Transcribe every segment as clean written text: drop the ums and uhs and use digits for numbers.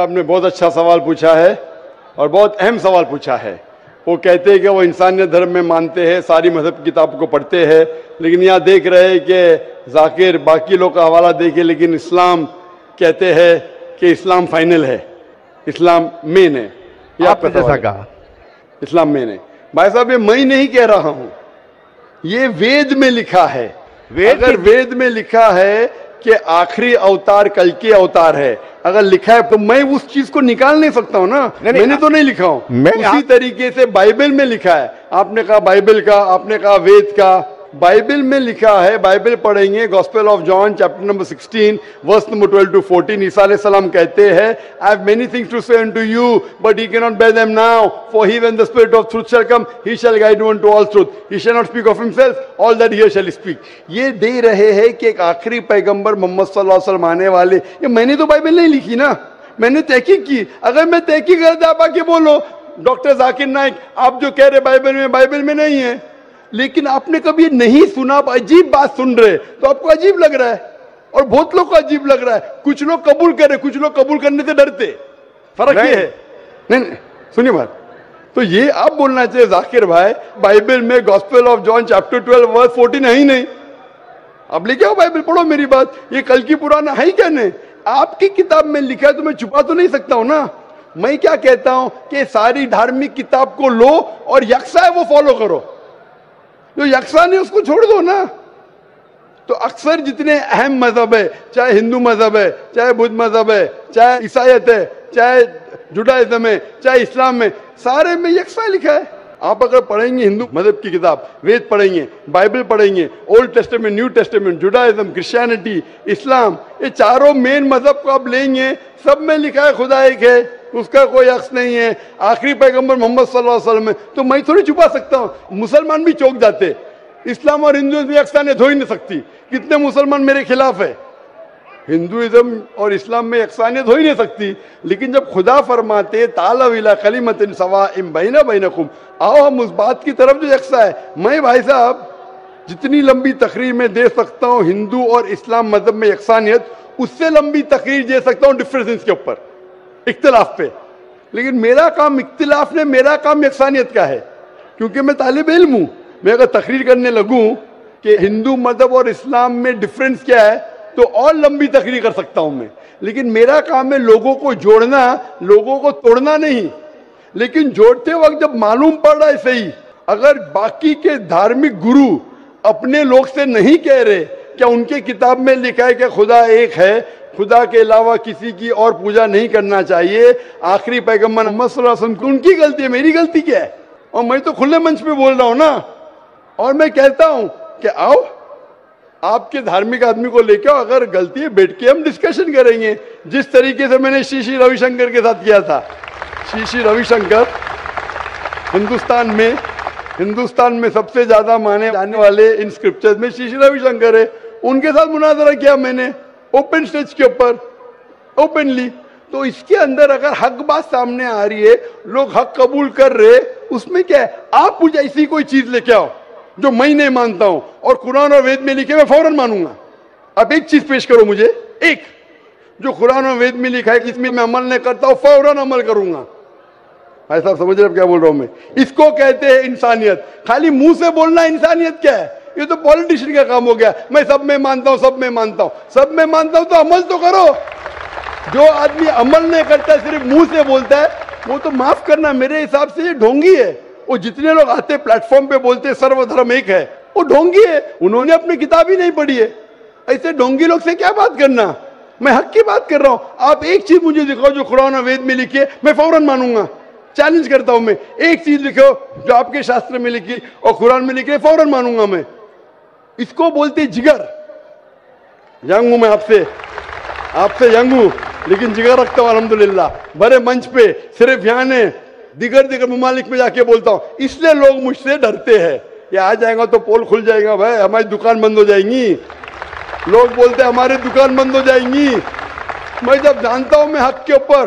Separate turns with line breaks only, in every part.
آپ نے بہت اچھا سوال پوچھا ہے اور بہت اہم سوال پوچھا ہے. وہ کہتے ہیں کہ وہ انسانیت دھرم میں مانتے ہیں, ساری مذہب کتاب کو پڑھتے ہیں, لیکن یہاں دیکھ رہے ہیں کہ ذاکر باقی لوگ کا حوالہ دیکھے, لیکن اسلام کہتے ہیں کہ اسلام فائنل ہے, اسلام مین ہے. یہ
آپ نے جیسا کہا
اسلام مین ہے. بھائی صاحب یہ میں نہیں کہہ رہا ہوں, یہ وید میں لکھا ہے. اگر وید میں لکھا ہے کہ آخری اوتار کل کے اوتار ہے, اگر لکھا ہے تو میں اس چیز کو نکال نہیں سکتا ہوں نا. میں نے تو نہیں لکھا ہوں. اسی طریقے سے بائبل میں لکھا ہے. آپ نے کہا بائبل کا, آپ نے کہا وید کا. بائبل میں لکھا ہے, بائبل پڑھیں گے, gospel of John chapter number 16 verse number 12 to 14. عیسیٰ علیہ السلام کہتے ہیں I have many things to say unto you, but ye cannot bear them now. For he, when the Spirit of truth shall come, he shall guide you unto all truth. He shall not speak of himself, all that he shall speak. یہ دے رہے ہیں کہ ایک آخری پیغمبر محمد صلی اللہ علیہ وسلم آنے والے. یہ میں نے تو بائبل نہیں لکھی نا, میں نے تحقیق کی. اگر میں تحقیق کرتا آپ آ کے بولو ڈاکٹر ذاکر نائک آپ جو کہہ رہے بائبل میں نہیں ہے, لیکن آپ نے کبھی نہیں سنا, آپ عجیب بات سن رہے تو آپ کو عجیب لگ رہا ہے, اور بہت لوگ کو عجیب لگ رہا ہے. کچھ لوگ قبول کر رہے, کچھ لوگ قبول کرنے سے ڈرتے. فرق یہ ہے. نہیں سنیے بات, تو یہ آپ بولنا چاہیے ذاکر بھائی بائبل میں گاسپل آف جان چیپٹر 12 ورس 14 ہے ہی نہیں. اب لے کے آؤ بائبل پڑھو. میری بات یہ کل کی پرانا ہے ہی کیا نہیں. آپ کی کتاب میں لکھا ہے تو میں چھپا تو نہیں سکتا ہوں نا. میں کیا کہتا ہوں کہ ساری دھارمک کتاب کو لو اور یکساں ہے وہ فالو کرو, جو یکساں نہیں اس کو چھوڑ دو نا. تو اکثر جتنے اہم مذہب ہے, چاہے ہندو مذہب ہے, چاہے بدھ مذہب ہے, چاہے عیسائیت ہے, چاہے جوڈائزم ہے, چاہے اسلام میں, سارے میں یکساں لکھا ہے. آپ اگر پڑھیں گے ہندو مذہب کی کتاب, وید پڑھیں گے, بائبل پڑھیں گے, old testament, new testament, Judaism, Christianity, اسلام, یہ چاروں مین مذہب کو آپ لیں گے, سب میں لکھا ہے خدا ایک ہے, اس کا کوئی عکس نہیں ہے, آخری پیغمبر محمد صلی اللہ علیہ وسلم ہے. تو میں تھوڑی چھپا سکتا ہوں. مسلمان بھی چوک جاتے. اسلام اور ہندوازم بھی یکسانیت ہو ہی نہیں سکتی. کتنے مسلمان میرے خلاف ہے. ہندوازم اور اسلام میں یکسانیت ہو ہی نہیں سکتی. لیکن جب خدا فرماتے تعالوا الی کلمۃ سواء بیننا بینکم, آؤ ہم اس بات کی طرف جو یکساں ہے. میں بھائی صاحب جتنی لمبی تقریر میں دے سکتا ہوں ہندو اور اسلام مذہب میں یکسانیت, اس سے لمبی تقریر دے سکتا ہوں ڈفرینس کے اوپر, اختلاف پہ. لیکن میرا کام اختلاف نے, میرا کام یکسانیت کا ہے, کیونکہ میں طالب علم ہوں. میں اگر تقریر کرنے لگوں کہ ہندو مذہب اور اسلام میں ڈفرینس کیا ہے تو اور لمبی تقریر کر سکتا ہوں میں. لیکن میرا کام ہے لوگوں کو جوڑنا, لوگوں کو توڑنا نہیں. لیکن جوڑتے وقت جب معلوم پڑ رہا ہے صحیح, اگر باقی کے دھارمک گرو اپنے لوگ سے نہیں کہہ رہے کیا ان کے کتاب میں لکھا ہے کہ خدا ایک ہے, خدا کے علاوہ کسی کی اور پوجا نہیں کرنا چاہیے, آخری پیغمبر محمد صلی اللہ علیہ وسلم کی, ان کی غلطی ہے, میری غلطی کیا ہے؟ اور میں تو کھلے منچ پہ بول رہا ہوں نا. اور میں کہتا ہوں کہ آؤ آپ کے دھارمک آدمی کو لے کے آؤ, اگر غلطی ہے بیٹھ کے ہم ڈسکشن کریں گے, جس طریقے سے میں نے شری روی شنکر کے ساتھ کیا تھا. شری روی شنکر ہندوستان میں سب سے زیادہ مانے جانے والے ان اسکرپچرز میں شری روی شنکر ہے. ان کے ساتھ مناظرہ کیا میں نے اوپن سٹیج کے اوپر, اوپنلی. تو اس کے اندر اگر حق بات سامنے آ رہی ہے, لوگ حق قبول کر رہے, اس میں کیا ہے؟ آپ مجھے ایسی کوئی چیز لے کے آؤ جو میں نہیں مانتا ہوں اور قرآن اور وید میں لکھے میں فوراً مانوں گا. اب ایک چیز پیش کرو مجھے, ایک جو قرآن اور وید میں لکھا ہے اس میں عمل نہیں کرتا ہوں, فوراً عمل کروں گا. بھائی صاحب سمجھ رہے ہیں کیا بول رہا ہوں میں؟ اس کو کہتے ہیں انسانیت. خالی منہ سے بولنا انسانیت کیا ہے؟ یہ تو پولیٹیشین کا کام ہو گیا. میں سب میں مانتا ہوں, سب میں مانتا ہوں, سب میں مانتا ہوں, تو عمل تو کرو. جو آدمی عمل نہیں کرتا صرف منہ سے بولتا ہے, وہ تو معاف کرنا میرے حساب سے یہ ڈھونگی ہے. وہ جتنے لوگ آتے پلیٹ فارم پہ بولتے سرو دھرم ایک ہے, وہ ڈھونگی ہے. انہوں نے اپنی کتاب ہی نہیں پڑھی ہے. ایسے ڈھونگی لوگ سے کیا بات کرنا؟ میں حق کی بات کر رہا ہوں. آپ ایک چیز مجھے دکھاؤ جو قرآن اور وید میں لکھی ہے, میں فوراً مانوں گا. چیلنج کرتا ہوں میں, ایک چیز لکھو جو آپ کے شاستر میں لکھی اور قرآن میں لکھی, فوراً مانوں گا میں. اس کو بولتے جگر. ینگ ہوں میں آپ سے ینگ ہوں, لیکن جگر رکھتا ہوں الحمدللہ. بڑے منچ پہ صرف یہاں نے دیگر ممالک میں جا کے بولتا ہوں. اس لیے لوگ مجھ سے ڈرتے ہیں. یہ آ جائیں گا تو پول کھل جائے گا, بھائی ہماری دکان بند ہو جائیں گی. لوگ بولتے ہیں ہماری دکان بند ہو جائیں گی. میں جب جانتا ہوں میں حق کے اوپر,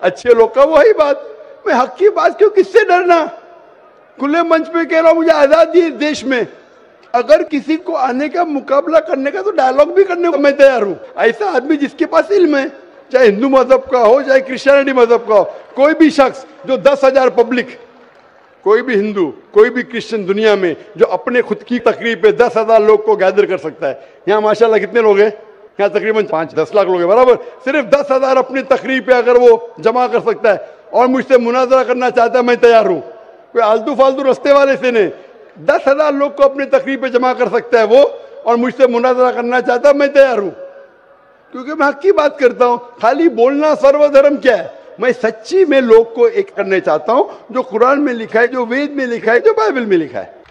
اچھے لوگ کا, وہی بات. میں حق کی بات کیوں, کس سے ڈرنا؟ کھلے منچ پہ کہہ رہا ہوں مجھے آزادی ہے اس دیش میں. اگر کسی کو آنے کا مقابلہ کرنے کا تو ڈائلاگ بھی کرنے کو میں تیار ہوں. ایسا آدمی جس کے پاس علم ہے، چاہے ہندو مذہب کا ہو چاہے کرسچینٹی مذہب کا ہو، کوئی بھی شخص جو 10,000 پبلک، کوئی بھی ہندو کوئی بھی کرسچن دنیا میں جو اپنے خود کی تقریب پہ 10,000 لوگ کو گیدر کر سکتا ہے. یہاں ماشاءاللہ کتنے لوگ ہیں؟ یہاں تقریباً 5-10 لاکھ لوگ ہیں برابر. صرف 10,000 اپنی تقریب پہ اگر وہ جمع کر سکتا ہے اور مجھ سے مناظرہ کرنا چاہتا ہے، میں تیار ہوں. کوئی آلتو فالتو رستے والے سے نہیں، 10,000 لوگ کو اپنی تقریب پہ جمع کر سکتا ہے وہ، اور مجھ سے مناظرہ کرنا چاہتا ہے، میں تیار ہوں. کیونکہ میں حق کی بات کرتا ہوں. خالی بولنا سرو دھرم کیا ہے؟ میں سچی میں لوگ کو ایک کرنے چاہتا ہوں، جو قرآن میں لکھا ہے، جو وید میں لکھا ہے، جو بائبل میں لکھا ہے.